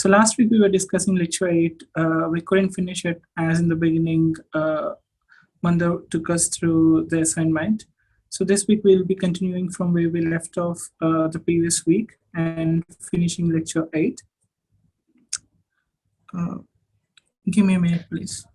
So last week we were discussing lecture 8. We couldn't finish it as in the beginning. Manda took us through the assignment. So this week we'll be continuing from where we left off the previous week and finishing lecture 8. Give me a minute, please.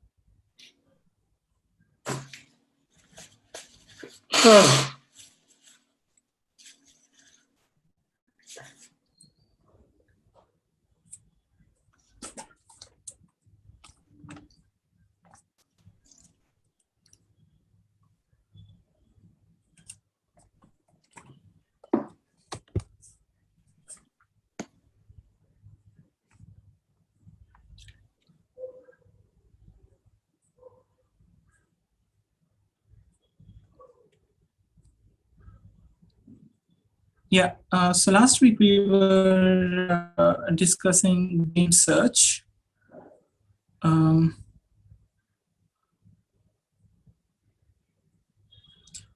Yeah, so last week we were discussing beam search.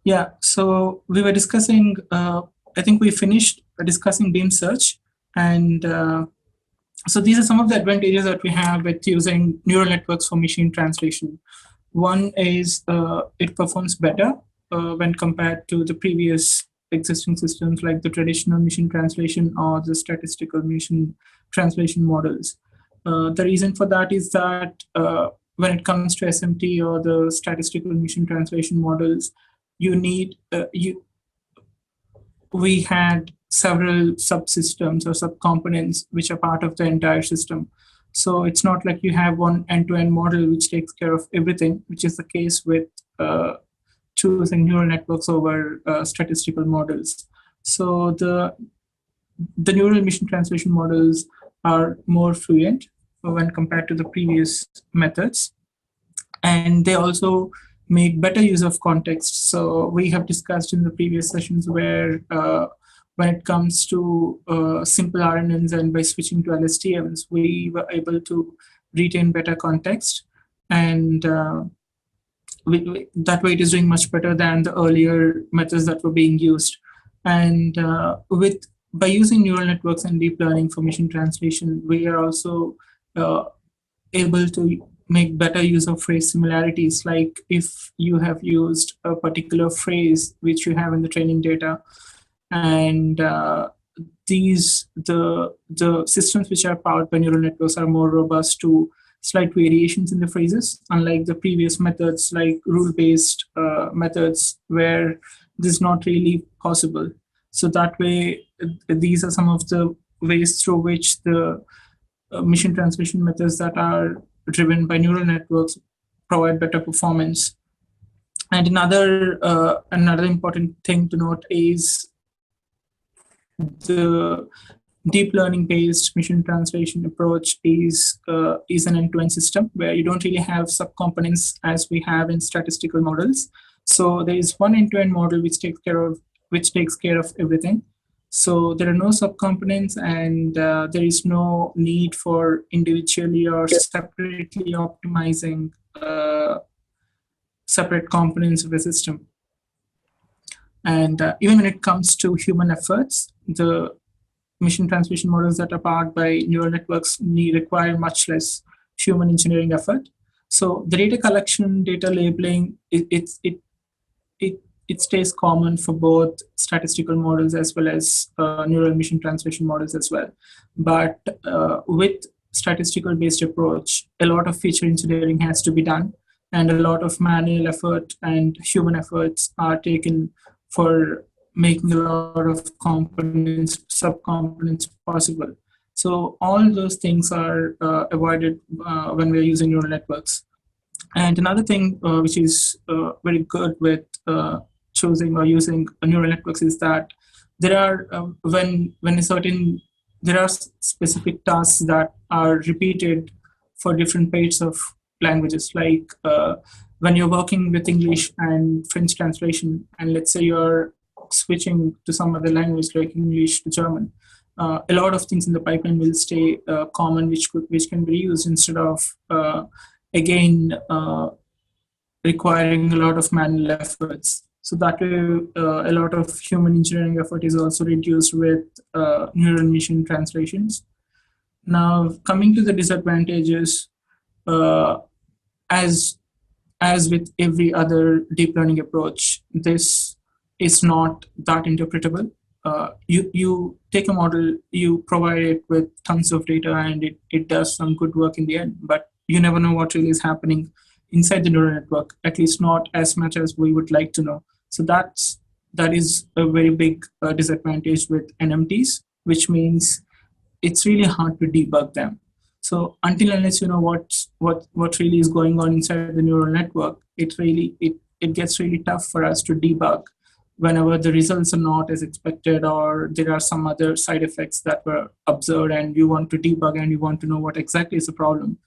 Yeah, so we were discussing, I think we finished discussing beam search. And so these are some of the advantages that we have with using neural networks for machine translation. One is it performs better when compared to the previous existing systems like the traditional machine translation or the statistical machine translation models. The reason for that is that when it comes to SMT or the statistical machine translation models, you need, we had several subsystems or subcomponents which are part of the entire system. So it's not like you have one end-to-end model which takes care of everything, which is the case with choosing neural networks over statistical models. So the neural machine translation models are more fluent when compared to the previous methods. And they also make better use of context. So we have discussed in the previous sessions where when it comes to simple RNNs and by switching to LSTMs, we were able to retain better context. And that way it is doing much better than the earlier methods that were being used. And by using neural networks and deep learning for machine translation, we are also able to make better use of phrase similarities. Like if you have used a particular phrase which you have in the training data, and the systems which are powered by neural networks are more robust to slight variations in the phrases, unlike the previous methods like rule-based methods where this is not really possible. So that way, these are some of the ways through which the machine translation methods that are driven by neural networks provide better performance. And another important thing to note is the deep learning based machine translation approach is an end-to-end system where you don't really have subcomponents as we have in statistical models. So there is one end-to-end model which takes care of everything. So there are no subcomponents, and there is no need for individually or separately optimizing separate components of the system. And even when it comes to human efforts, the machine translation models that are powered by neural networks require much less human engineering effort. So the data collection, data labeling, it stays common for both statistical models as well as neural machine translation models as well. But with statistical based approach, a lot of feature engineering has to be done, and a lot of manual effort and human efforts are taken for making a lot of subcomponents possible. So all those things are avoided when we're using neural networks. And another thing which is very good with choosing or using neural networks is that there are there are specific tasks that are repeated for different pairs of languages. Like when you're working with English and French translation, and let's say you're switching to some other language like English to German, a lot of things in the pipeline will stay common, which can be used instead of again requiring a lot of manual efforts. So that way, a lot of human engineering effort is also reduced with neural machine translations. Now, coming to the disadvantages, uh, as as with every other deep learning approach, this is not that interpretable. You take a model, you provide it with tons of data, and it does some good work in the end, but you never know what really is happening inside the neural network, at least not as much as we would like to know. So that is a very big disadvantage with NMTs, which means it's really hard to debug them. So until unless you know what really is going on inside the neural network, it gets really tough for us to debug whenever the results are not as expected, or there are some other side effects that were observed and you want to debug and you want to know what exactly is the problem.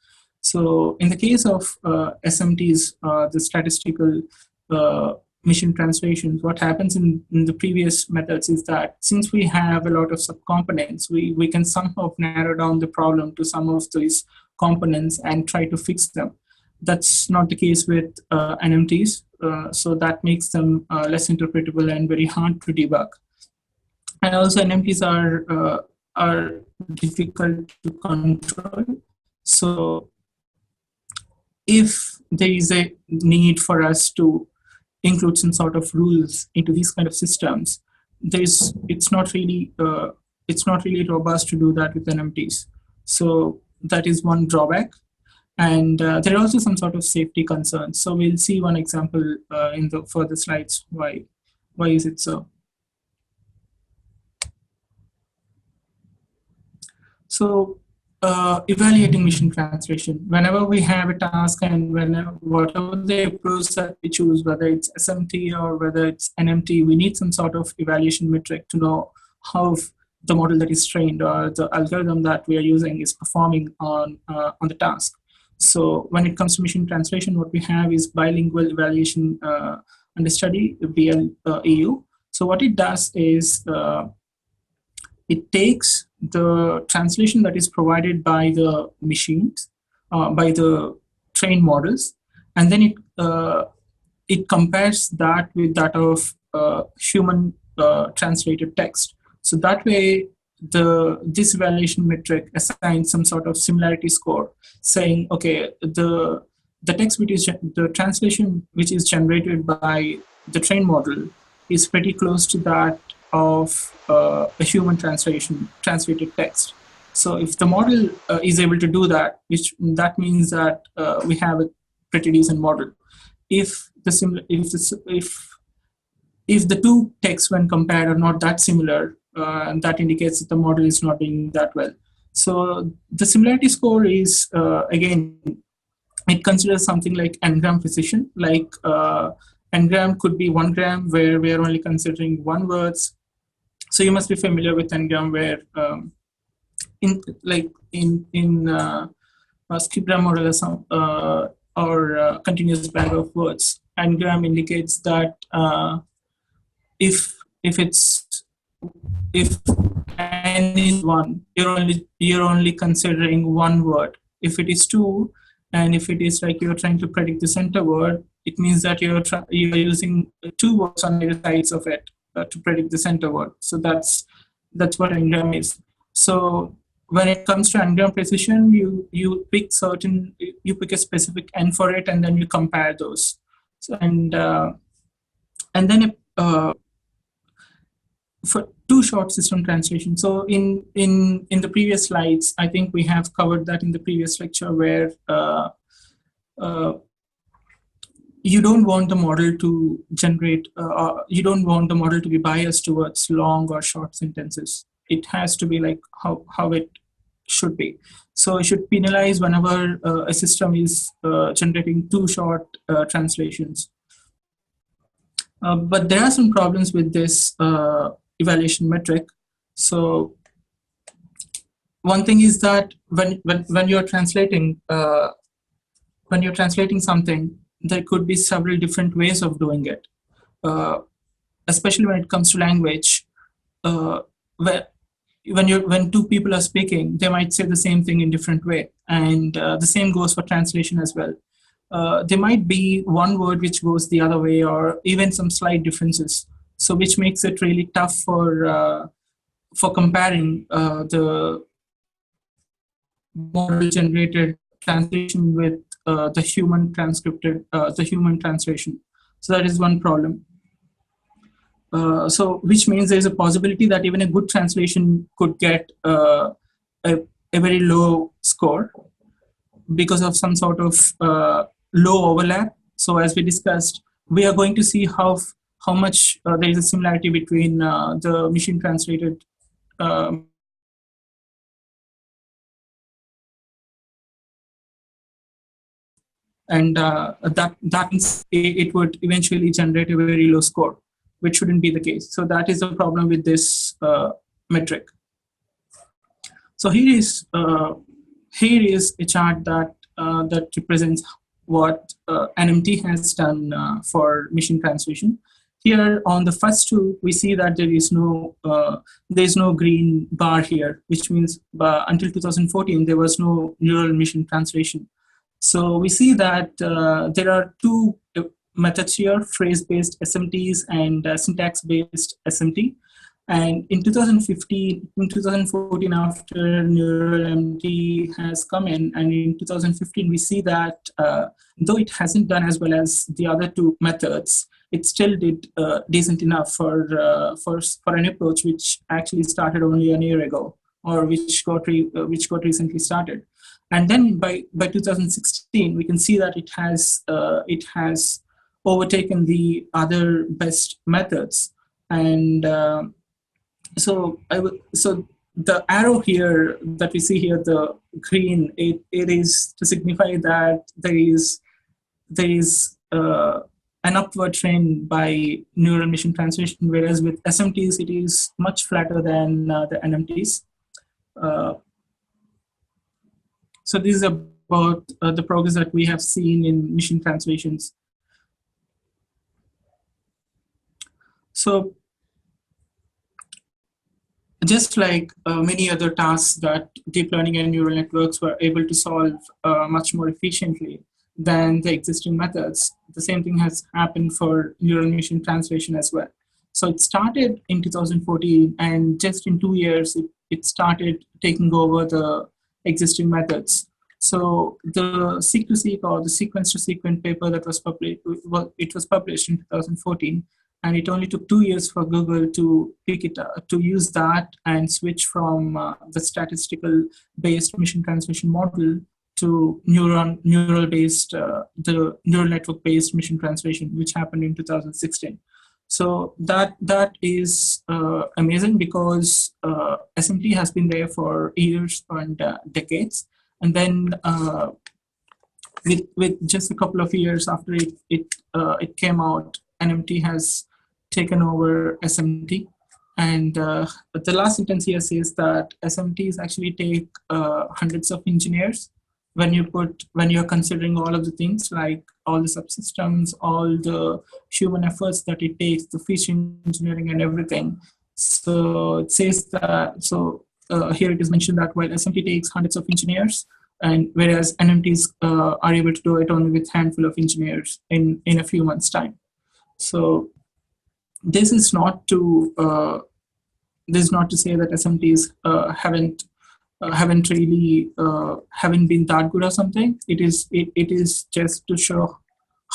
So in the case of SMTs, the statistical uh, machine translations, what happens in the previous methods is that since we have a lot of subcomponents, we can somehow narrow down the problem to some of these components and try to fix them. That's not the case with NMTs, so that makes them less interpretable and very hard to debug. And also NMTs are difficult to control. So if there is a need for us to include some sort of rules into these kind of systems, it's not really robust to do that with NMTs. So that is one drawback. And there are also some sort of safety concerns. So we'll see one example in the further slides. Why is it so? So evaluating machine translation. Whenever we have a task and whatever the approach that we choose, whether it's SMT or whether it's NMT, we need some sort of evaluation metric to know how the model that is trained or the algorithm that we are using is performing on the task. So when it comes to machine translation, what we have is bilingual evaluation under study, BLEU. So what it does is it takes the translation that is provided by the machines, by the trained models, and then it compares that with that of human translated text. So that way, this evaluation metric assigns some sort of similarity score, saying, okay, the text which is the translation which is generated by the trained model is pretty close to that of a human translated text. So if the model is able to do that, that means that we have a pretty decent model. If the two texts when compared are not that similar, that indicates that the model is not doing that well. So the similarity score is again, it considers something like n-gram precision. Like n-gram could be 1 gram, where we are only considering one words. So you must be familiar with n-gram, where in skip-gram model or continuous bag of words, n-gram indicates that if n is 1, you're only considering one word. If it is 2, and if it is like you're trying to predict the center word, it means that you're using 2 words on either sides of it to predict the center word. So that's what n-gram is. So when it comes to n-gram precision, you pick a specific n for it, and then you compare those. So, and then for two short system translation. So in the previous slides, I think we have covered that in the previous lecture, where you don't want the model to generate, you don't want the model to be biased towards long or short sentences. It has to be like how it should be. So it should penalize whenever a system is generating too short translations. But there are some problems with this evaluation metric. So one thing is that when you're translating something, there could be several different ways of doing it, especially when it comes to language. When two people are speaking, they might say the same thing in different way, and the same goes for translation as well. There might be one word which goes the other way, or even some slight differences. So which makes it really tough for comparing model generated translation with the human translation. So that is one problem. So which means there's a possibility that even a good translation could get a very low score because of some sort of low overlap. So as we discussed, we are going to see how much there is a similarity between the machine translated and that means it would eventually generate a very low score, which shouldn't be the case. So that is the problem with this metric. So here is a chart that represents what NMT has done for machine translation. Here on the first two, we see that there is no green bar here, which means until 2014 there was no neural machine translation. So we see that there are two methods here: phrase-based SMTs and syntax-based SMT. And in 2015, in 2014, after neural MT has come in, and in 2015, we see that though it hasn't done as well as the other two methods, it still did decent enough for an approach which actually started only a year ago, or which got recently started. And then by 2016, we can see that it has overtaken the other best methods. And so the arrow here that we see here, the green, it is to signify that there is an upward trend by neural machine translation, whereas with SMTs it is much flatter than the NMTs. So this is about the progress that we have seen in machine translations. So just like many other tasks that deep learning and neural networks were able to solve much more efficiently than the existing methods, the same thing has happened for neural machine translation as well. So it started in 2014, and just in 2 years, it started taking over the existing methods. So the seq-to-seq, or the sequence-to-sequence paper that was published, it was published in 2014, and it only took 2 years for Google to pick it up, to use that and switch from the statistical-based machine translation model to neural-based, the neural network-based machine translation, which happened in 2016. So that is amazing, because SMT has been there for years and decades, and then with just a couple of years after it came out, NMT has taken over SMT. And the last sentence here says that SMTs actually take hundreds of engineers when you're considering all of the things, like all the subsystems, all the human efforts that it takes, the feature engineering and everything. So it says that, here it is mentioned that while SMT takes hundreds of engineers, and whereas NMTs are able to do it only with a handful of engineers in a few months' time. So this is not to say that SMTs haven't been that good or something. It is just to show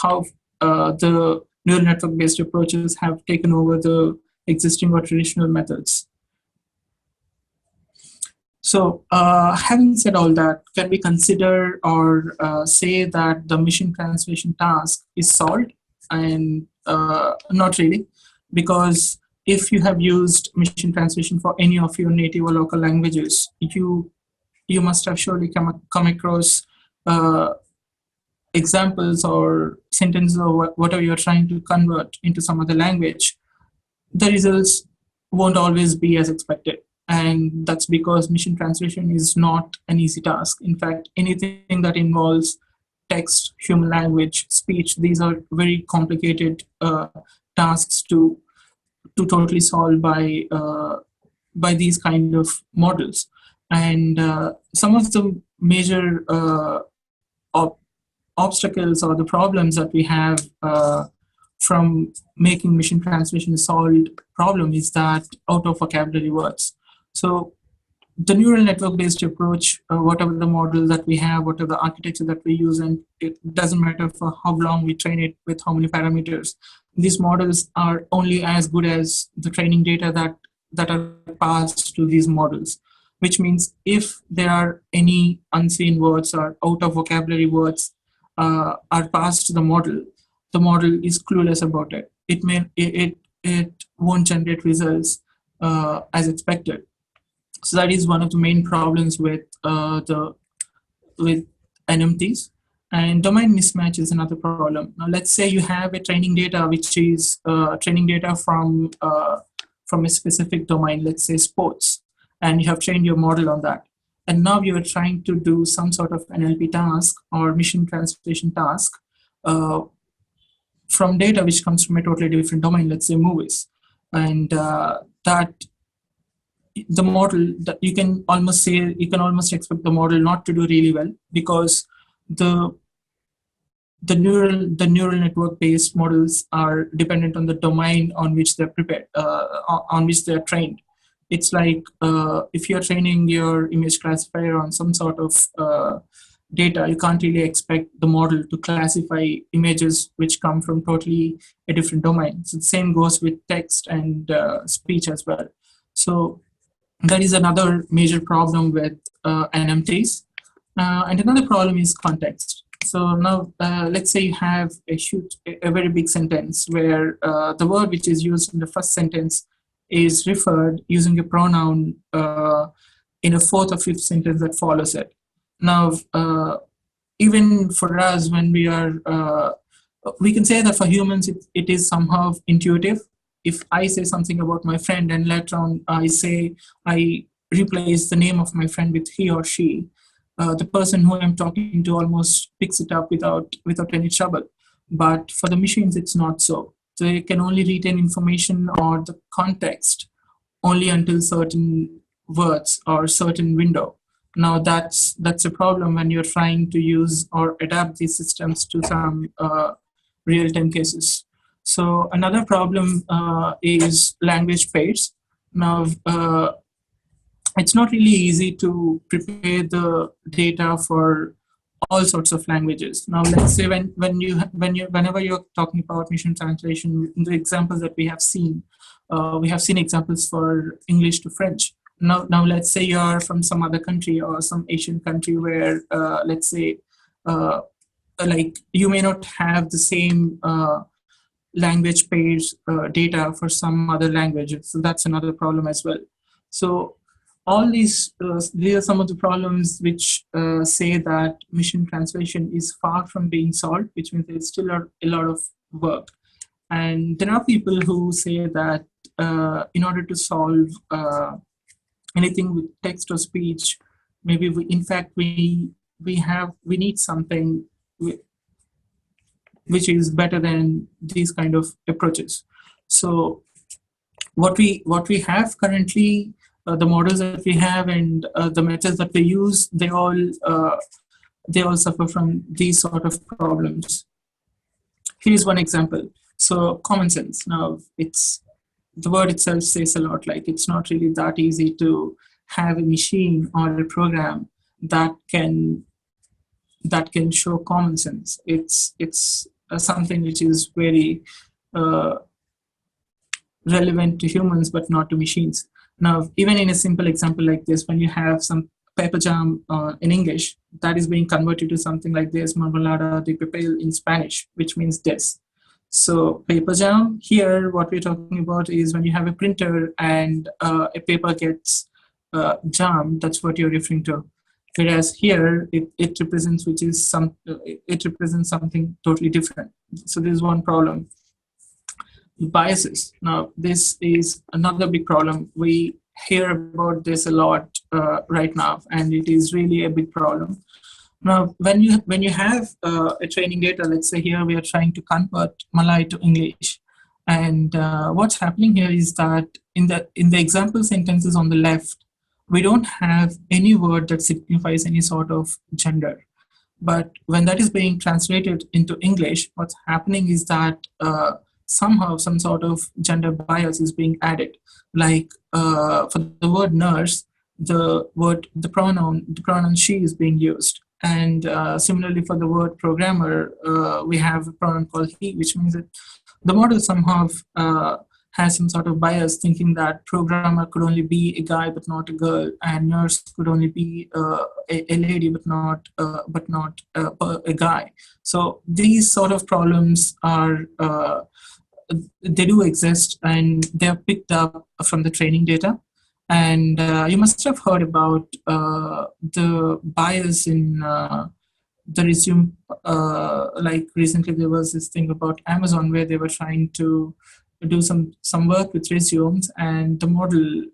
how the neural network based approaches have taken over the existing or traditional methods. So having said all that, can we consider or say that the machine translation task is solved? And not really, because if you have used machine translation for any of your native or local languages, you must have surely come across examples or sentences or whatever you're trying to convert into some other language. The results won't always be as expected. And that's because machine translation is not an easy task. In fact, anything that involves text, human language, speech, these are very complicated tasks to totally solve by these kind of models. And some of the major obstacles or the problems that we have from making machine translation a solved problem is that out of vocabulary words. So the neural network-based approach, whatever the model that we have, whatever the architecture that we use, and it doesn't matter for how long we train it with how many parameters. These models are only as good as the training data that are passed to these models, which means if there are any unseen words or out of vocabulary words are passed to the model is clueless about it. It won't generate results as expected. So that is one of the main problems with NMTs. And domain mismatch is another problem. Now, let's say you have a training data which is training data from a specific domain, let's say sports, and you have trained your model on that. And now you are trying to do some sort of NLP task or machine translation task from data which comes from a totally different domain, let's say movies. And that the model, that you can almost expect the model not to do really well, because the neural network based models are dependent on the domain on which they're prepared, on which they're trained. It's like if you're training your image classifier on some sort of data, you can't really expect the model to classify images which come from totally a different domain. So the same goes with text and speech as well. So that is another major problem with NMTs. And another problem is context. So now let's say you have a very big sentence where the word which is used in the first sentence is referred using a pronoun in a fourth or fifth sentence that follows it. Now, even for us, when we are, we can say that for humans, it is somehow intuitive. If I say something about my friend and later on I replace the name of my friend with he or she, the person who I'm talking to almost picks it up without any trouble. But for the machines, it's not so. They can only retain information or the context only until certain words or certain window. Now that's a problem when you're trying to use or adapt these systems to some real-time cases. So another problem is language pairs. Now, it's not really easy to prepare the data for all sorts of languages. Now, let's say whenever you're talking about machine translation, in the examples that we have seen examples for English to French. Now let's say you are from some other country or some Asian country where, let's say, like you may not have the same language pairs data for some other languages. So that's another problem as well. So all these are some of the problems which say that machine translation is far from being solved, which means there's still a lot of work. And there are people who say that in order to solve anything with text or speech, maybe we need something which is better than these kind of approaches. So what we have currently, the models that we have and the methods that we use, they all suffer from these sort of problems. Here's one example. So common sense. Now the word itself says a lot. Like it's not really that easy to have a machine or a program that can show common sense. It's something which is very relevant to humans, but not to machines. Now, even in a simple example like this, when you have some paper jam in English, that is being converted to something like this, marmalada de papel in Spanish, which means this. So paper jam, here what we're talking about is when you have a printer and a paper gets jammed, that's what you're referring to. Whereas here it represents something totally different. So this is one problem. Biases. Now this is another big problem. We hear about this a lot right now, and it is really a big problem. Now, when you have a training data, let's say here we are trying to convert Malay to English, and what's happening here is that in the example sentences on the left, we don't have any word that signifies any sort of gender. But when that is being translated into English, what's happening is that somehow some sort of gender bias is being added. Like for the word nurse, the pronoun she is being used. And similarly for the word programmer, we have a pronoun called he, which means that the model somehow has some sort of bias, thinking that programmer could only be a guy but not a girl, and nurse could only be a lady but not a guy. So these sort of problems are they do exist, and they are picked up from the training data. And you must have heard about the bias in the resume. Like recently, there was this thing about Amazon where they were trying to do some work with resumes, and the model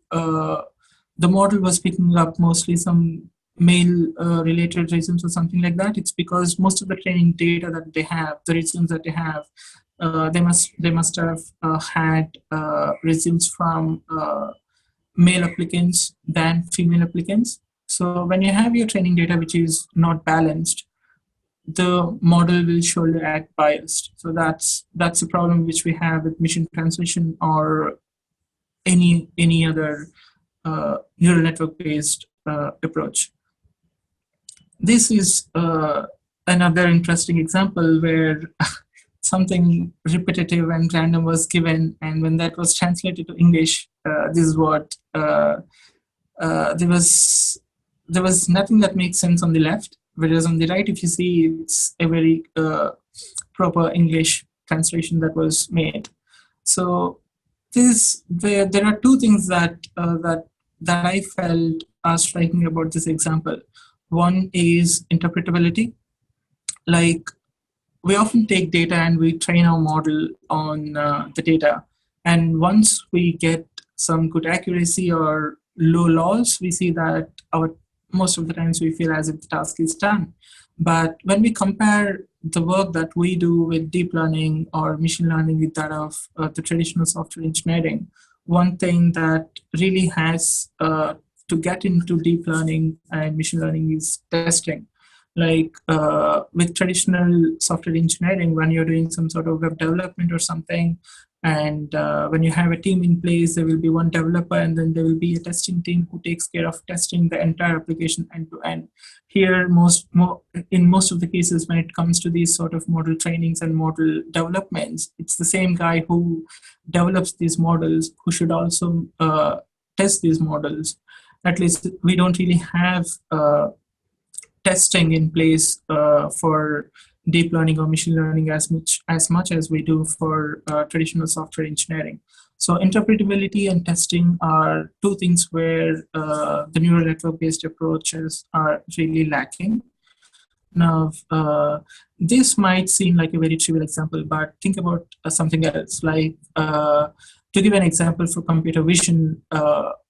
was picking up mostly some male related resumes or something like that. It's because most of the training data that they have, the resumes that they have, they must have had resumes from male applicants than female applicants. So when you have your training data which is not balanced, the model will surely act biased. So that's a problem which we have with machine translation or any other neural network based approach. This is another interesting example where something repetitive and random was given, and when that was translated to English, this is what there was nothing that makes sense on the left, whereas on the right, if you see, it's a very proper English translation that was made. So there are two things that I felt are striking about this example. One is interpretability. Like, we often take data and we train our model on the data. And once we get some good accuracy or low loss, we see that most of the times we feel as if the task is done. But when we compare the work that we do with deep learning or machine learning with that of the traditional software engineering, one thing that really has to get into deep learning and machine learning is testing. Like with traditional software engineering, when you're doing some sort of web development or something, and when you have a team in place, there will be one developer and then there will be a testing team who takes care of testing the entire application end to end. Here, in most of the cases, when it comes to these sort of model trainings and model developments, it's the same guy who develops these models who should also test these models. At least we don't really have testing in place for deep learning or machine learning as much as we do for traditional software engineering. So interpretability and testing are two things where the neural network based approaches are really lacking. Now, this might seem like a very trivial example, but think about something else. Like, to give an example for computer vision,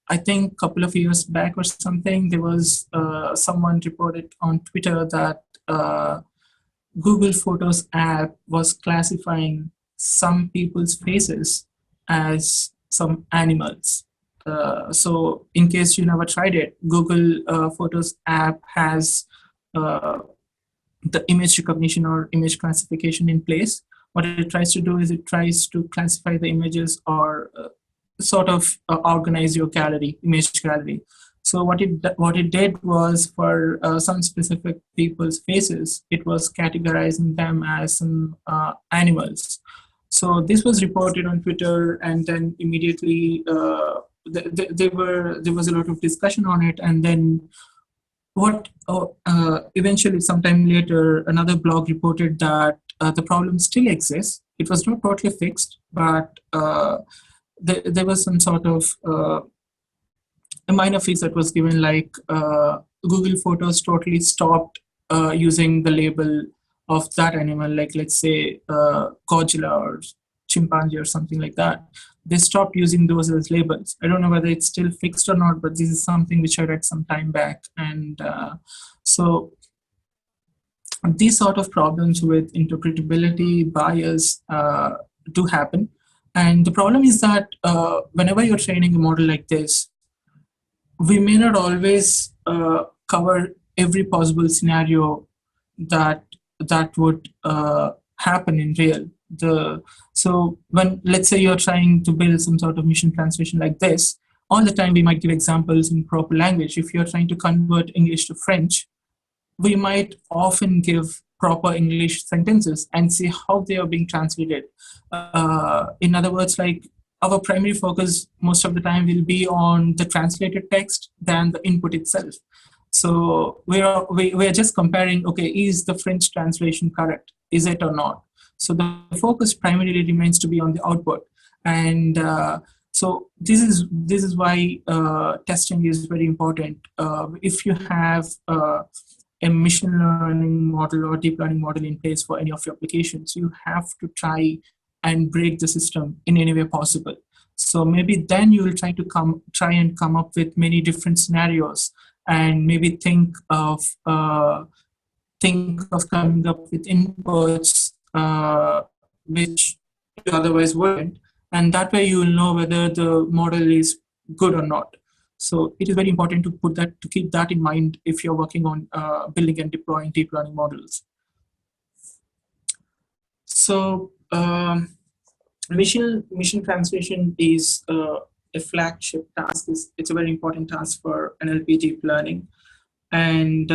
I think a couple of years back or something, there was someone reported on Twitter that Google Photos app was classifying some people's faces as some animals. So in case you never tried it, Google Photos app has the image recognition or image classification in place. What it tries to do is it tries to classify the images or sort of organize your image gallery. So what it did was, for some specific people's faces, it was categorizing them as some animals. So this was reported on Twitter, and then immediately there was a lot of discussion on it. And then eventually, sometime later, another blog reported that the problem still exists. It was not totally fixed, but there was some sort of a minor fix that was given, like Google Photos totally stopped using the label of that animal, like let's say Godzilla or chimpanzee or something like that. They stopped using those as labels. I don't know whether it's still fixed or not, but this is something which I read some time back. And so these sort of problems with interpretability, bias do happen. And the problem is that whenever you're training a model like this, we may not always cover every possible scenario that would happen in real. So when, let's say, you're trying to build some sort of machine translation like this, all the time we might give examples in proper language. If you're trying to convert English to French, we might often give proper English sentences and see how they are being translated. In other words, like our primary focus most of the time will be on the translated text than the input itself. So we're just comparing, okay, is the French translation correct? Is it or not? So the focus primarily remains to be on the output. And so this is why testing is very important. If you have a machine learning model or deep learning model in place for any of your applications, you have to try and break the system in any way possible. So maybe then you will try and come up with many different scenarios, and maybe think of coming up with inputs which you otherwise wouldn't, and that way you will know whether the model is good or not. So it is very important to keep that in mind if you're working on building and deploying deep learning models. So machine translation is a flagship task. It's a very important task for NLP deep learning. And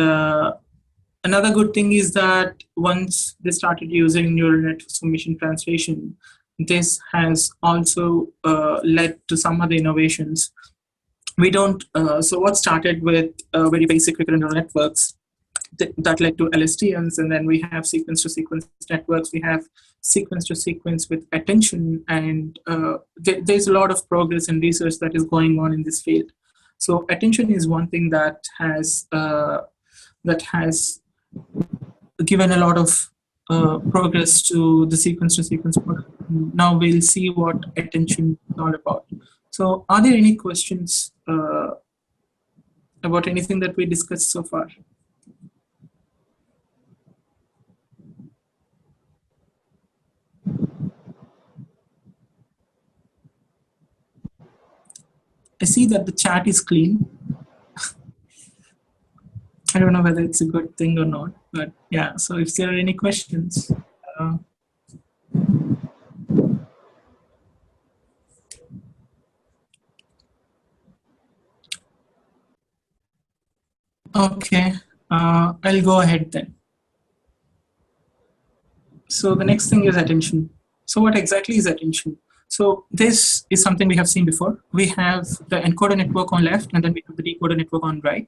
another good thing is that once they started using neural networks for machine translation, this has also led to some other innovations. So what started with very basic recurrent neural networks that led to LSTMs, and then we have sequence-to-sequence networks. We have sequence-to-sequence with attention, and there's a lot of progress and research that is going on in this field. So attention is one thing that has given a lot of progress to the sequence-to-sequence model. Now we'll see what attention is all about. So are there any questions about anything that we discussed so far? I see that the chat is clean. I don't know whether it's a good thing or not, but yeah, so if there are any questions. Okay, I'll go ahead then. So the next thing is attention. So what exactly is attention? So this is something we have seen before. We have the encoder network on left, and then we have the decoder network on right.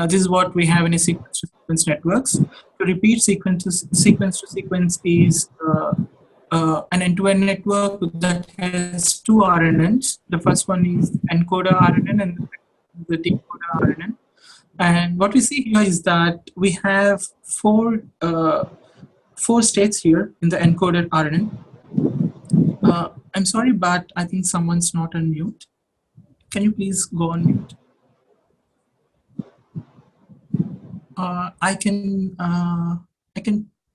This is what we have in a sequence-to-sequence networks. To repeat sequence-to-sequence is an end-to-end network that has two RNNs. The first one is encoder RNN and the decoder RNN. And what we see here is that we have four states here in the encoded RNN. I'm sorry, but I think someone's not on mute. Can you please go on mute? I can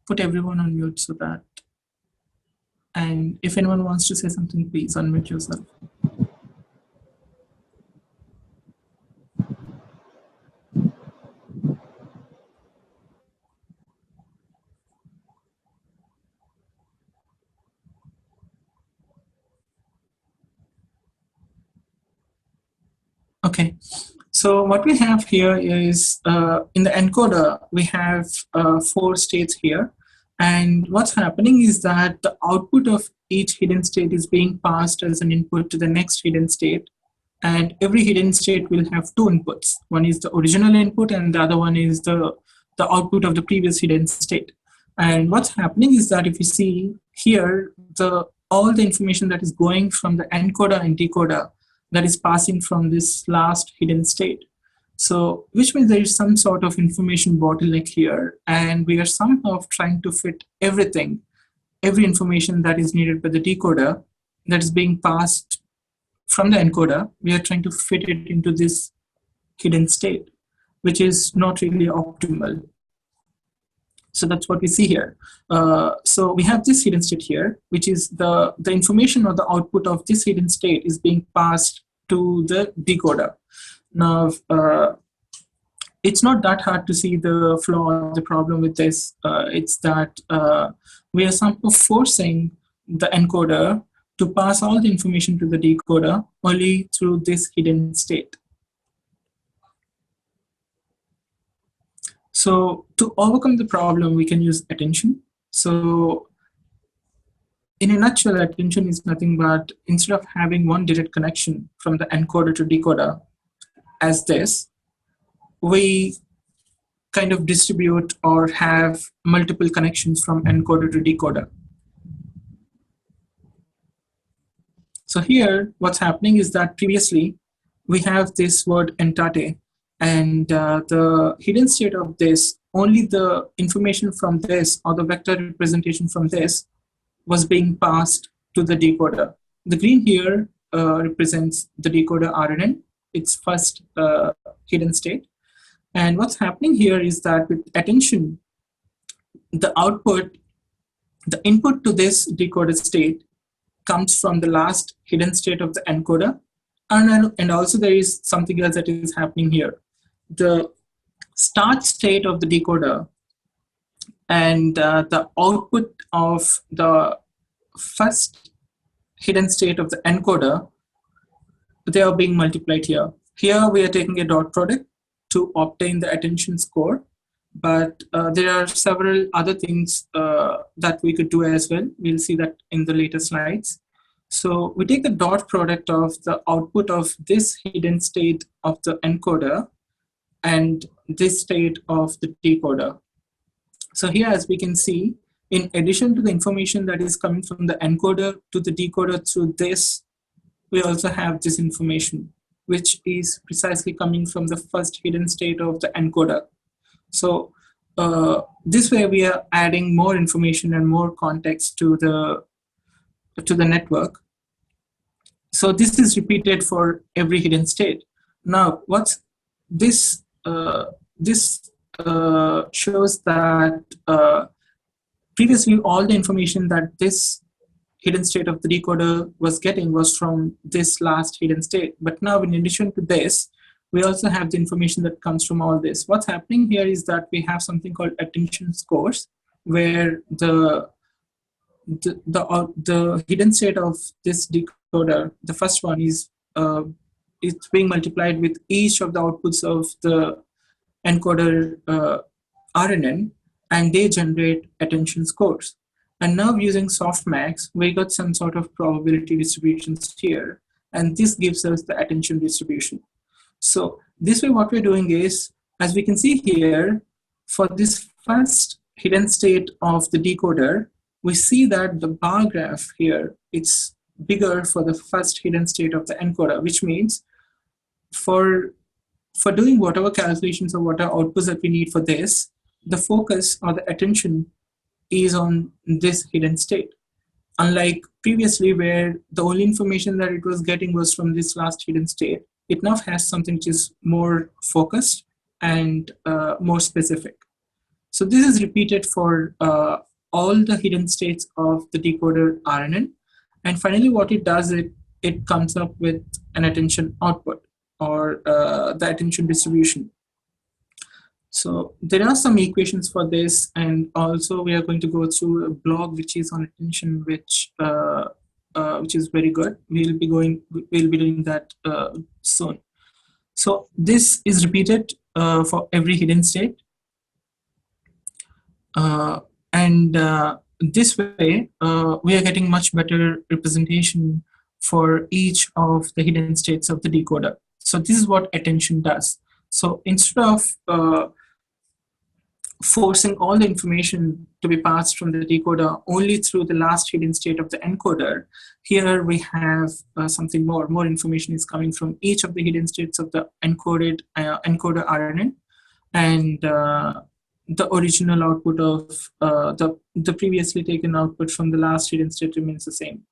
put everyone on mute so that, and if anyone wants to say something, please unmute yourself. Okay, so what we have here is in the encoder, we have four states here. And what's happening is that the output of each hidden state is being passed as an input to the next hidden state. And every hidden state will have two inputs. One is the original input, and the other one is the output of the previous hidden state. And what's happening is that if you see here, all the information that is going from the encoder and decoder that is passing from this last hidden state. So, which means there is some sort of information bottleneck here, and we are somehow trying to fit every information that is needed by the decoder that is being passed from the encoder. We are trying to fit it into this hidden state, which is not really optimal. So that's what we see here. So we have this hidden state here, which is the information or the output of this hidden state is being passed to the decoder. Now, it's not that hard to see the flaw or the problem with this. It's that we are somehow forcing the encoder to pass all the information to the decoder only through this hidden state. So to overcome the problem, we can use attention. So in a nutshell, attention is nothing but instead of having one direct connection from the encoder to decoder as this, we kind of distribute or have multiple connections from encoder to decoder. So here, what's happening is that previously we have this word entate, and the hidden state of this, only the information from this or the vector representation from this was being passed to the decoder. The green here represents the decoder RNN, its first hidden state. And what's happening here is that with attention, the output, the input to this decoder state comes from the last hidden state of the encoder. And also there is something else that is happening here. The start state of the decoder and the output of the first hidden state of the encoder, they are being multiplied here. Here we are taking a dot product to obtain the attention score, but there are several other things that we could do as well. We'll see that in the later slides. So we take the dot product of the output of this hidden state of the encoder and this state of the decoder. So here, as we can see, in addition to the information that is coming from the encoder to the decoder through this, we also have this information, which is precisely coming from the first hidden state of the encoder. So this way we are adding more information and more context to the network. So this is repeated for every hidden state. Now, what's this? This shows that previously all the information that this hidden state of the decoder was getting was from this last hidden state. But now, in addition to this, we also have the information that comes from all this. What's happening here is that we have something called attention scores, where the hidden state of this decoder, the first one is it's being multiplied with each of the outputs of the encoder RNN, and they generate attention scores. And now using softmax, we got some sort of probability distributions here, and this gives us the attention distribution. So this way what we're doing is, as we can see here, for this first hidden state of the decoder, we see that the bar graph here, it's bigger for the first hidden state of the encoder, which means for doing whatever calculations or whatever outputs that we need for this, the focus or the attention is on this hidden state. Unlike previously where the only information that it was getting was from this last hidden state, it now has something which is more focused and more specific. So this is repeated for all the hidden states of the decoder RNN. And finally what it does, it comes up with an attention output or the attention distribution. So there are some equations for this, and also we are going to go through a blog which is on attention, which is very good. We'll be doing that soon. So this is repeated for every hidden state, and this way we are getting much better representation for each of the hidden states of the decoder. So this is what attention does. So instead of forcing all the information to be passed from the decoder only through the last hidden state of the encoder, here we have something more. More information is coming from each of the hidden states of the encoder RNN, and the original output of the previously taken output from the last hidden state remains the same.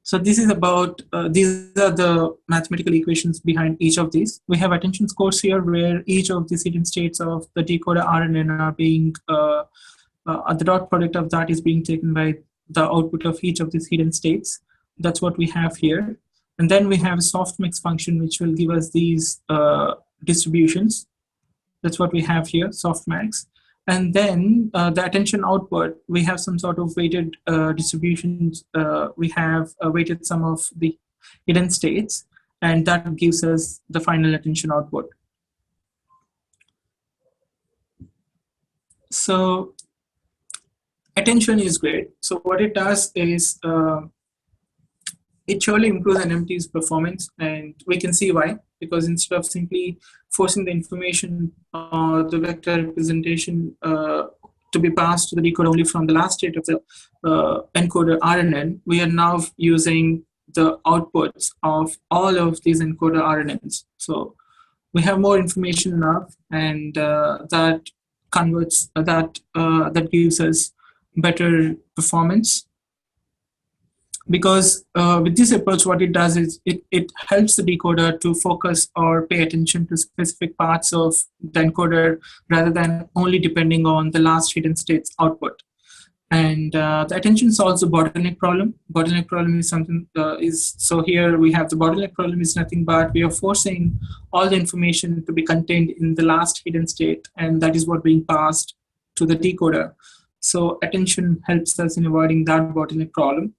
So this is about, these are the mathematical equations behind each of these. We have attention scores here where each of these hidden states of the decoder RNN are being, the dot product of that is being taken by the output of each of these hidden states. That's what we have here. And then we have a softmax function which will give us these distributions. That's what we have here, softmax. And then the attention output, we have some sort of weighted distributions. We have weighted some of the hidden states, and that gives us the final attention output. So attention is great. So what it does is it surely improves NMT's performance, and we can see why. Because instead of simply forcing the information or the vector representation to be passed to the decoder only from the last state of the encoder RNN, we are now using the outputs of all of these encoder RNNs. So we have more information now, and that converts that gives us better performance. Because with this approach, what it does is it helps the decoder to focus or pay attention to specific parts of the encoder rather than only depending on the last hidden state's output. And the attention solves the bottleneck problem. Bottleneck problem is something so here we have the bottleneck problem is nothing but we are forcing all the information to be contained in the last hidden state, and that is what being passed to the decoder. So attention helps us in avoiding that bottleneck problem.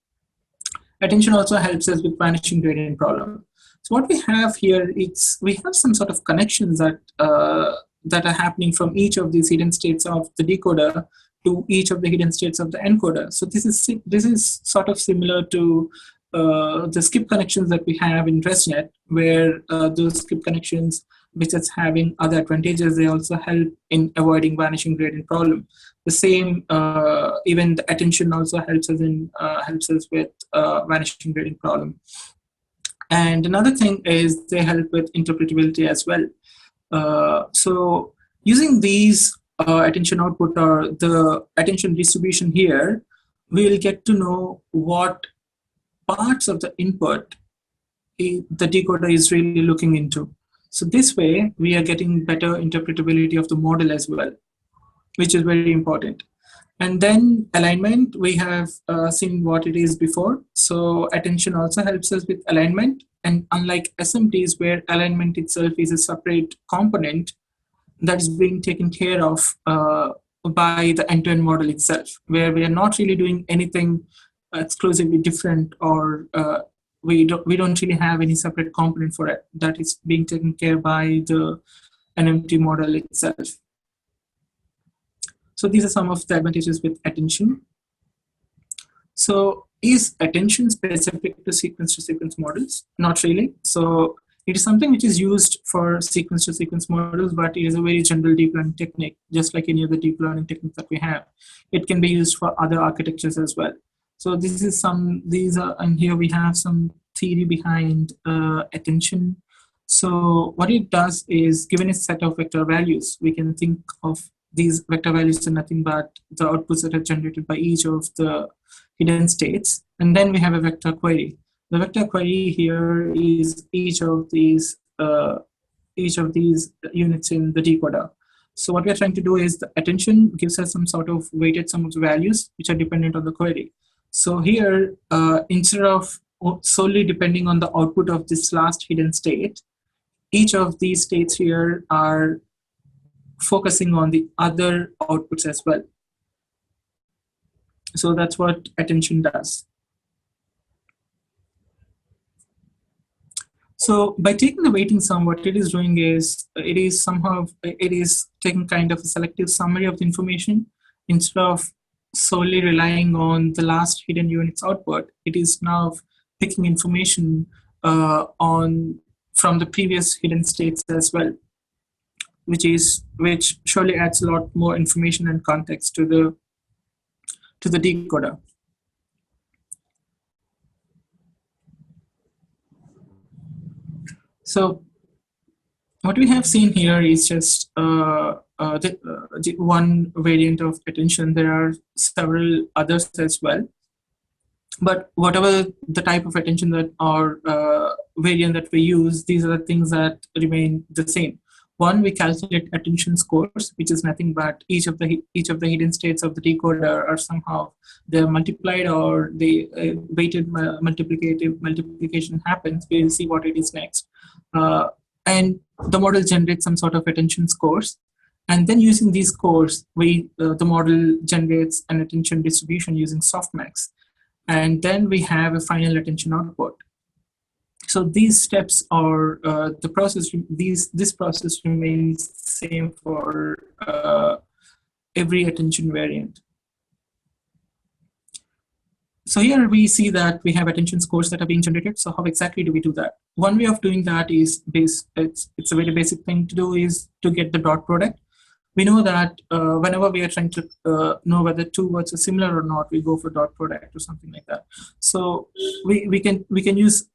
Attention also helps us with vanishing gradient problem. So what we have here, we have some sort of connections that that are happening from each of these hidden states of the decoder to each of the hidden states of the encoder. So this is sort of similar to the skip connections that we have in ResNet, where those skip connections, besides having other advantages, they also help in avoiding vanishing gradient problem. The same, even the attention also helps us with vanishing gradient problem. And another thing is they help with interpretability as well. So using these attention output or the attention distribution here, we will get to know what parts of the input the decoder is really looking into. So this way, we are getting better interpretability of the model as well, which is very important. And then alignment, we have seen what it is before. So attention also helps us with alignment. And unlike SMTs, where alignment itself is a separate component that is being taken care of by the end-to-end model itself, where we are not really doing anything exclusively different, or we don't really have any separate component for it. That is being taken care by the NMT model itself. So these are some of the advantages with attention. So is attention specific to sequence models? Not really. So it is something which is used for sequence-to-sequence models, but it is a very general deep learning technique, just like any other deep learning technique that we have. It can be used for other architectures as well. So and here we have some theory behind attention. So what it does is, given a set of vector values, we can think of these vector values are nothing but the outputs that are generated by each of the hidden states. And then we have a vector query. The vector query here is each of these units in the decoder. So what we are trying to do is the attention gives us some sort of weighted sum of the values which are dependent on the query. So here, instead of solely depending on the output of this last hidden state, each of these states here are focusing on the other outputs as well. So that's what attention does. So by taking the weighting sum, what it is doing is it is taking kind of a selective summary of the information. Instead of solely relying on the last hidden unit's output, it is now picking information from the previous hidden states as well, which surely adds a lot more information and context to the decoder. So what we have seen here is just the one variant of attention. There are several others as well. But whatever the type of attention that or variant that we use, these are the things that remain the same. One, we calculate attention scores, which is nothing but each of the hidden states of the decoder are somehow they're multiplied, or the weighted multiplication happens. We'll see what it is next. And the model generates some sort of attention scores. And then using these scores, the model generates an attention distribution using softmax. And then we have a final attention output. So these steps are the process. This process remains same for every attention variant. So here we see that we have attention scores that are being generated. So how exactly do we do that? One way of doing that is it's a very basic thing to do is to get the dot product. We know that whenever we are trying to know whether two words are similar or not, we go for dot product or something like that. So we can use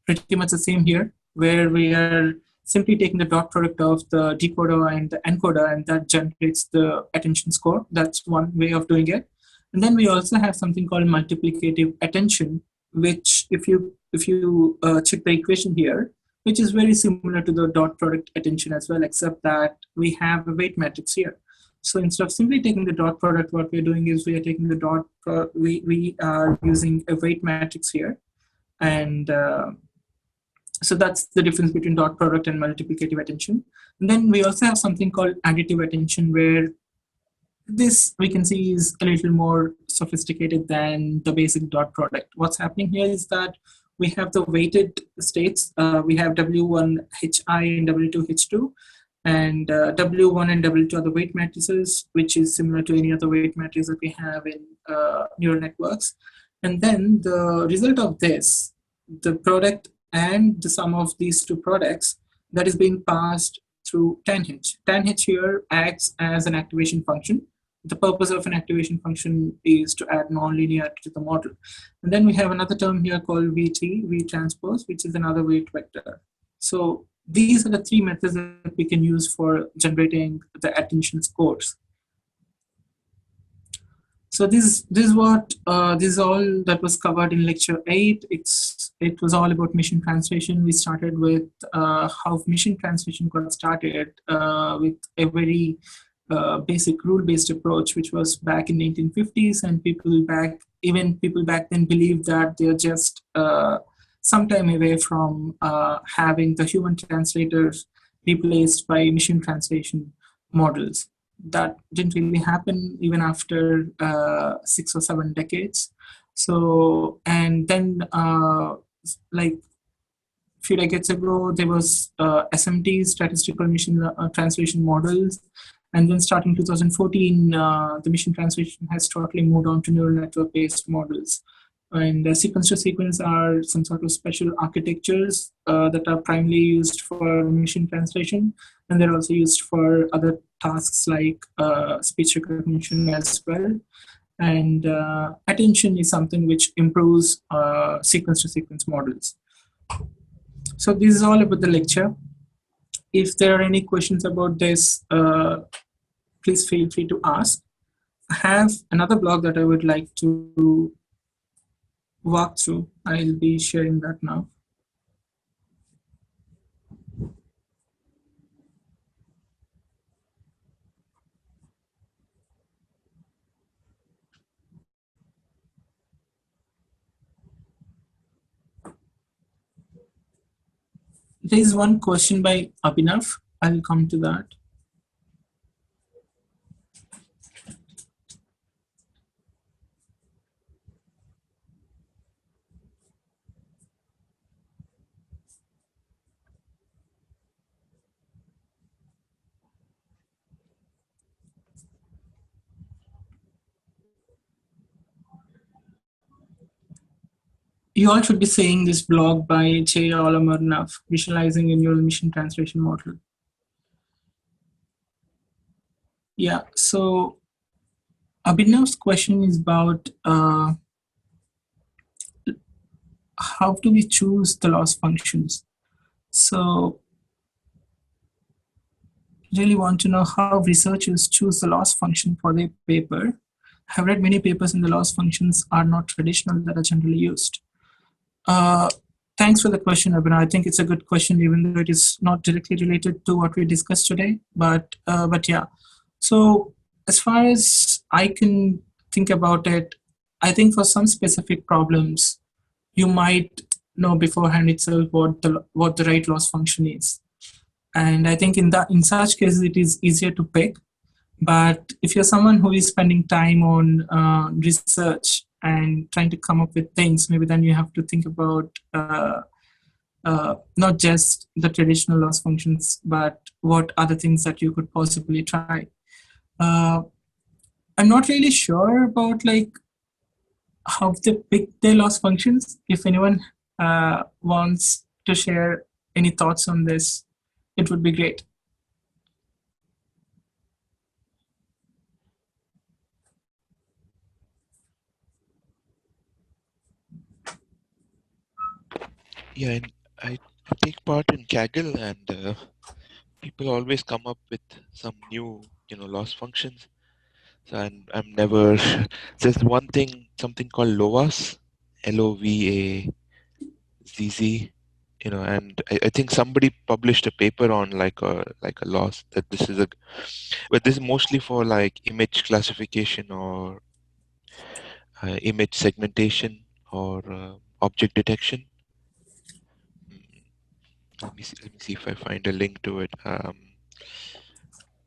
pretty much the same here, where we are simply taking the dot product of the decoder and the encoder, and that generates the attention score. That's one way of doing it. And then we also have something called multiplicative attention, which if you check the equation here, which is very similar to the dot product attention as well, except that we have a weight matrix here. So instead of simply taking the dot product, what we're doing is we are taking the we are using a weight matrix here. And so that's the difference between dot product and multiplicative attention. And then we also have something called additive attention, where this we can see is a little more sophisticated than the basic dot product. What's happening here is that we have the weighted states. We have W1HI and W2H2, and W1 and W2 are the weight matrices, which is similar to any other weight matrix that we have in neural networks. And then the result of this, the product and the sum of these two products, that is being passed through tanh. Tanh here acts as an activation function. The purpose of an activation function is to add nonlinearity to the model. And then we have another term here called VT, V transpose, which is another weight vector. So these are the three methods that we can use for generating the attention scores. So this is all that was covered in lecture 8. It was all about machine translation. We started with how machine translation got started with a very basic rule-based approach, which was back in 1950s, and people back then believed that they're just some time away from having the human translators replaced by machine translation models. That didn't really happen even after 6 or 7 decades. So, and then like a few decades ago, there was SMT, statistical machine translation models. And then starting 2014, the machine translation has totally moved on to neural network-based models. And sequence to sequence are some sort of special architectures that are primarily used for machine translation. And they're also used for other tasks like speech recognition as well. And attention is something which improves sequence to sequence models. So this is all about the lecture. If there are any questions about this, please feel free to ask. I have another blog that I would like to walk through. I'll be sharing that now. There is one question by Avinash. I'll come to that. You all should be seeing this blog by J. Olamarnav, Visualizing a Neural Machine Translation Model. Yeah, so Abhinav's question is about how do we choose the loss functions? So really want to know how researchers choose the loss function for their paper. I've read many papers and the loss functions are not traditional that are generally used. Thanks for the question, Abhinav. I think it's a good question, even though it is not directly related to what we discussed today. But yeah. So as far as I can think about it, I think for some specific problems, you might know beforehand itself what the right loss function is. And I think in such cases, it is easier to pick. But if you're someone who is spending time on research and trying to come up with things, maybe then you have to think about not just the traditional loss functions, but what other things that you could possibly try. Uh, I'm not really sure about like how they pick their loss functions. If anyone wants to share any thoughts on this, it would be great. Yeah, and I take part in Kaggle, and people always come up with some new, loss functions. So I'm never. There's one thing, something called LOVAS, LOVAZZ, and I think somebody published a paper on like a loss that this is but this is mostly for like image classification or image segmentation or object detection. Mm, Let me see if I find a link to it.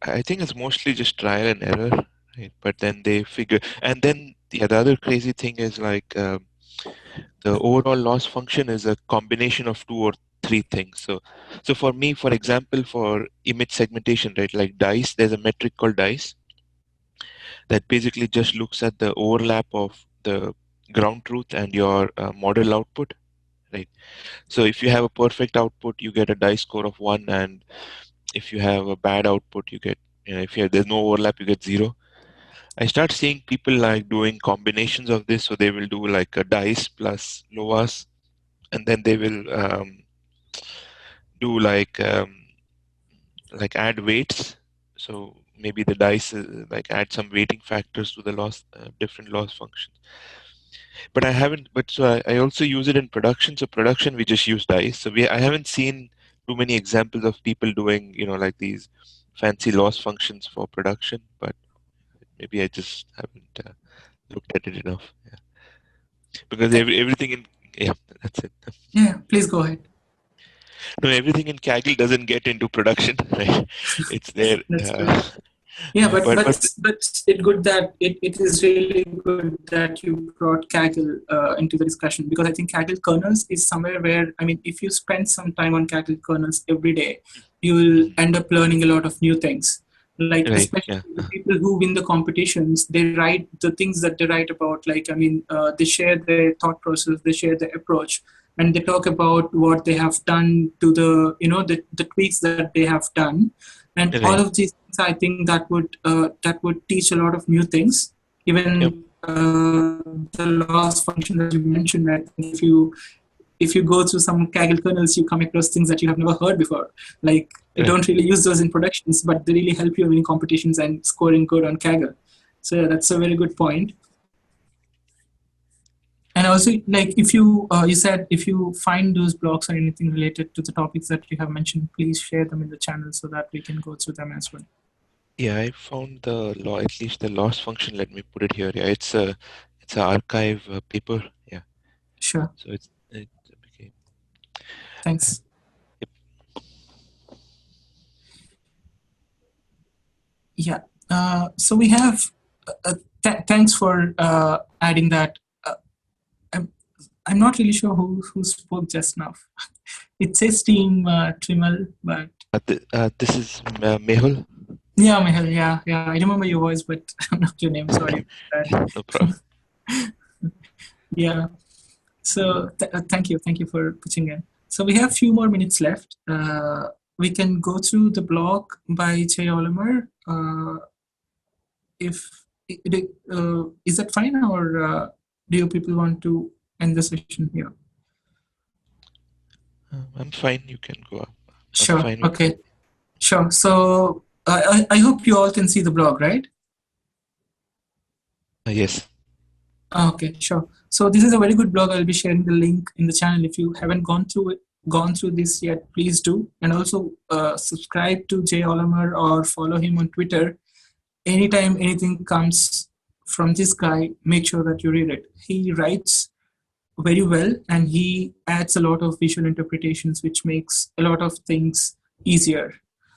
I think it's mostly just trial and error, right? But then they figure, and then the other crazy thing is like the overall loss function is a combination of two or three things. So for me, for example, for image segmentation, right, like dice, there's a metric called dice that basically just looks at the overlap of the ground truth and your model output, right? So if you have a perfect output, you get a dice score of 1, and if you have a bad output, you get, if there's no overlap, you get 0. I start seeing people like doing combinations of this. So they will do like a dice plus loas, and then they will do like add weights. So maybe the dice like add some weighting factors to the loss, different loss functions. But I haven't. But so I also use it in production. So production we just use dice. So I haven't seen too many examples of people doing like these fancy loss functions for production. But maybe I just haven't looked at it enough. Yeah. Because everything in yeah, that's it. Yeah, please go ahead. No, everything in Kaggle doesn't get into production. Right? It's there. That's true. Yeah, but it's good that it is really good that you brought Kaggle into the discussion, because I think Kaggle kernels is somewhere where, I mean, if you spend some time on Kaggle kernels every day, you will end up learning a lot of new things. Like Right. especially Yeah. the people who win the competitions, they write the things that they write about. Like, I mean, they share their thought process, they share their approach, and they talk about what they have done to the tweaks that they have done, and all Right. of these things, I think that would teach a lot of new things. Yep. Even the loss function that you mentioned, I think if you go through some Kaggle kernels, you come across things that you have never heard before. Like, you Right. don't really use those in productions, but they really help you in competitions and scoring good on Kaggle. So yeah, that's a very good point. And also, like, if you said if you find those blogs or anything related to the topics that you have mentioned, please share them in the channel so that we can go through them as well. Yeah, I found the law, at least the loss function. Let me put it here. Yeah, it's a archive paper. Yeah, Sure. so it's okay. And, Thanks. yep. Yeah. So we have. Thanks for adding that. I'm, I'm not really sure who spoke just now. It says Team Trimal, but This is Mehul. yeah, Mehal. Yeah, yeah. I remember your voice, but not your name. Sorry about No problem. that. Yeah. So thank you for pitching in. So we have a few more minutes left. We can go through the blog by Jay Oliver. If is that fine, or do you people want to end the session here? I'm fine. You can go up. I'm Sure. fine with. Okay. Sure. So I hope you all can see the blog, right? Yes. Okay, sure. So this is a very good blog. I'll be sharing the link in the channel. If you haven't gone through this yet, please do. And also subscribe to Jay Oliver or follow him on Twitter. Anytime anything comes from this guy, make sure that you read it. He writes very well, and he adds a lot of visual interpretations, which makes a lot of things easier.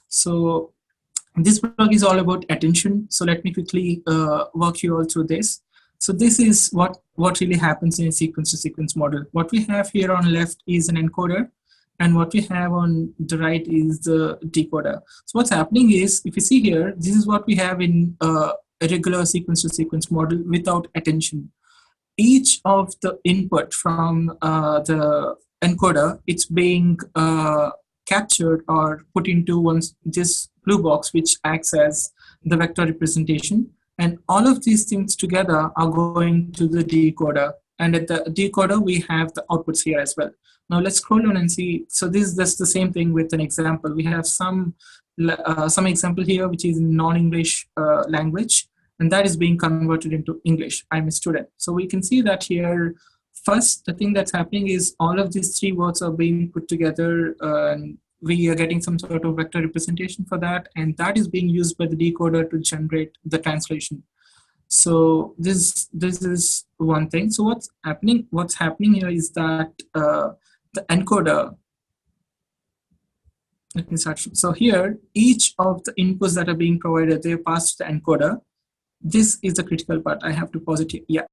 So this blog is all about attention. So let me quickly walk you all through this. So this is what really happens in a sequence-to-sequence model. What we have here on left is an encoder, and what we have on the right is the decoder. So what's happening is, if you see here, this is what we have in a regular sequence-to-sequence model without attention. Each of the input from the encoder, it's being captured or put into this blue box, which acts as the vector representation. And all of these things together are going to the decoder. And at the decoder, we have the outputs here as well. Now let's scroll down and see. So this is just the same thing with an example. We have some example here, which is in non-English language, and that is being converted into English. I'm a student. So we can see that here, first, the thing that's happening is all of these three words are being put together, and we are getting some sort of vector representation for that, and that is being used by the decoder to generate the translation. So this is one thing. So what's happening here is that the encoder, let me start. So here, each of the inputs that are being provided, they pass to the encoder. This is the critical part. I have to pause it here. Yeah.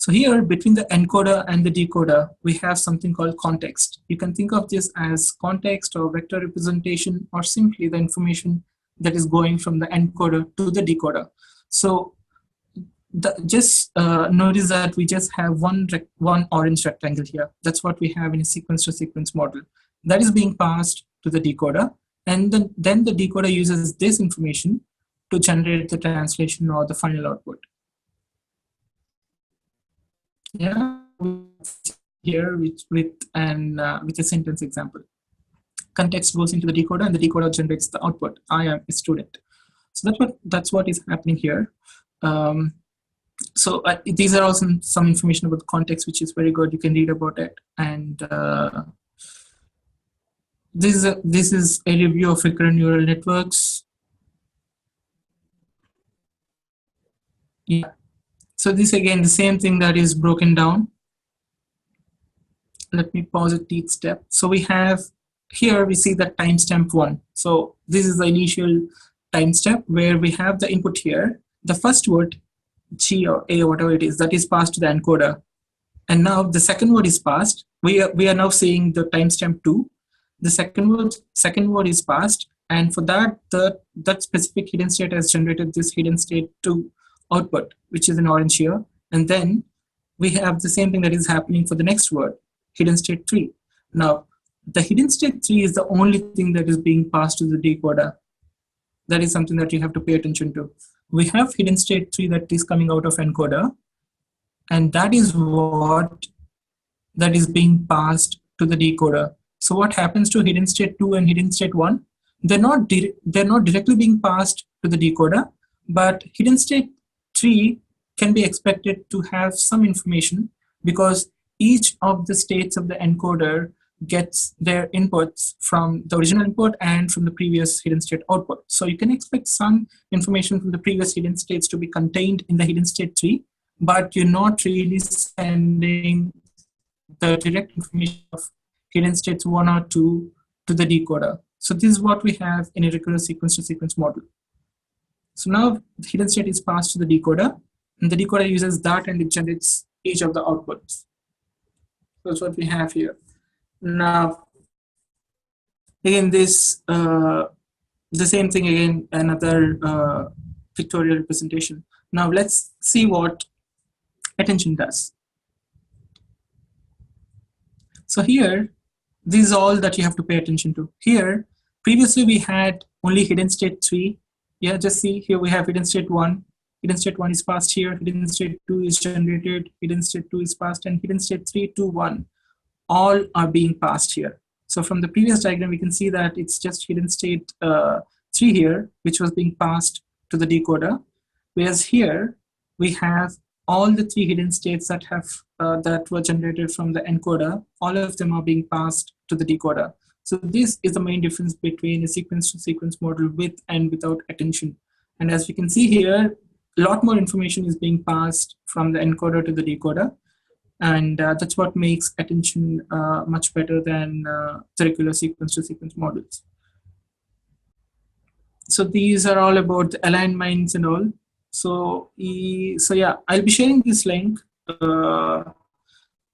So here, between the encoder and the decoder, we have something called context. You can think of this as context or vector representation, or simply the information that is going from the encoder to the decoder. So just notice that we just have one orange rectangle here. That's what we have in a sequence-to-sequence model. That is being passed to the decoder, and then the decoder uses this information to generate the translation or the final output. Yeah, here with a sentence example. Context goes into the decoder, and the decoder generates the output. I am a student. So that's what is happening here. So these are also some information about the context, which is very good. You can read about it. And this is a review of recurrent neural networks. Yeah. So this again, the same thing that is broken down. Let me pause it each step. So we have here, we see that timestamp 1. So this is the initial timestamp where we have the input here. The first word, G or A or whatever it is, that is passed to the encoder. And now the second word is passed. We are now seeing the timestamp 2. The second word is passed. And for that, that specific hidden state has generated this hidden state 2 output, which is in orange here. And then we have the same thing that is happening for the next word, hidden state 3. Now, the hidden state 3 is the only thing that is being passed to the decoder. That is something that you have to pay attention to. We have hidden state 3 that is coming out of encoder, and that is what that is being passed to the decoder. So what happens to hidden state 2 and hidden state 1? They're not directly being passed to the decoder, but hidden state 3 can be expected to have some information because each of the states of the encoder gets their inputs from the original input and from the previous hidden state output. So you can expect some information from the previous hidden states to be contained in the hidden state 3, but you're not really sending the direct information of hidden states 1 or 2 to the decoder. So this is what we have in a recurrent sequence-to-sequence model. So now the hidden state is passed to the decoder, and the decoder uses that and it generates each of the outputs. That's what we have here. Now, again, this the same thing again, another pictorial representation. Now let's see what attention does. So here, this is all that you have to pay attention to. Here, previously we had only hidden state 3. Yeah, just see here we have hidden state 1. Hidden state 1 is passed here. Hidden state 2 is generated. Hidden state 2 is passed, and hidden state 3, 2, 1. All are being passed here. So from the previous diagram, we can see that it's just hidden state 3 here, which was being passed to the decoder. Whereas here, we have all the 3 hidden states that have that were generated from the encoder. All of them are being passed to the decoder. So this is the main difference between a sequence-to-sequence model with and without attention. And as we can see here, a lot more information is being passed from the encoder to the decoder. And that's what makes attention much better than the regular sequence-to-sequence models. So these are all about the aligned minds and all. So yeah, I'll be sharing this link.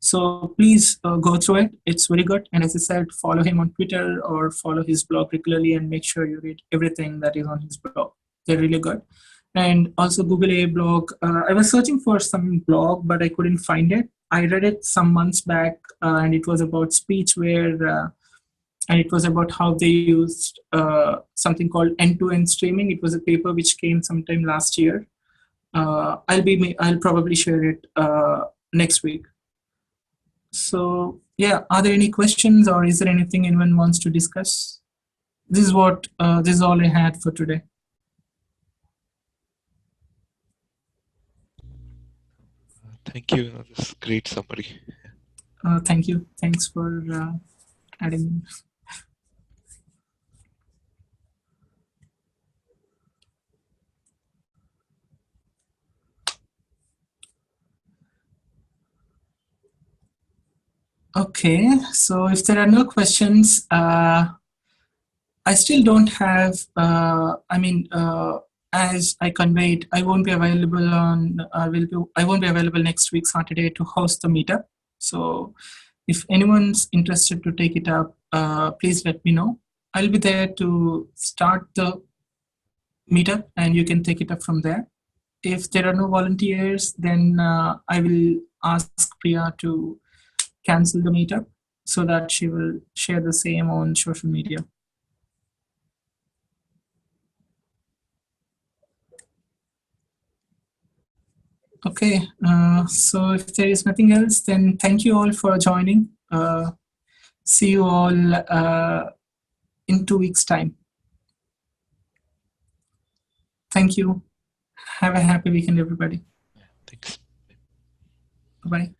So please go through it. It's very good. And as I said, follow him on Twitter or follow his blog regularly and make sure you read everything that is on his blog. They're really good. And also Google A blog. I was searching for some blog, but I couldn't find it. I read it some months back, and it was about speech and it was about how they used something called end-to-end streaming. It was a paper which came sometime last year. I'll probably share it next week. So yeah, are there any questions or is there anything anyone wants to discuss? This is all I had for today. Thank you. This is great summary. Thank you. Thanks for adding in. Okay, so if there are no questions, I still don't have. As I conveyed, I won't be available on. I won't be available next week Saturday to host the meetup. So, if anyone's interested to take it up, please let me know. I'll be there to start the meetup, and you can take it up from there. If there are no volunteers, then I will ask Priya to cancel the meetup so that she will share the same on social media. Okay, so if there is nothing else, then thank you all for joining. See you all in 2 weeks' time. Thank you. Have a happy weekend, everybody. Thanks. Bye-bye.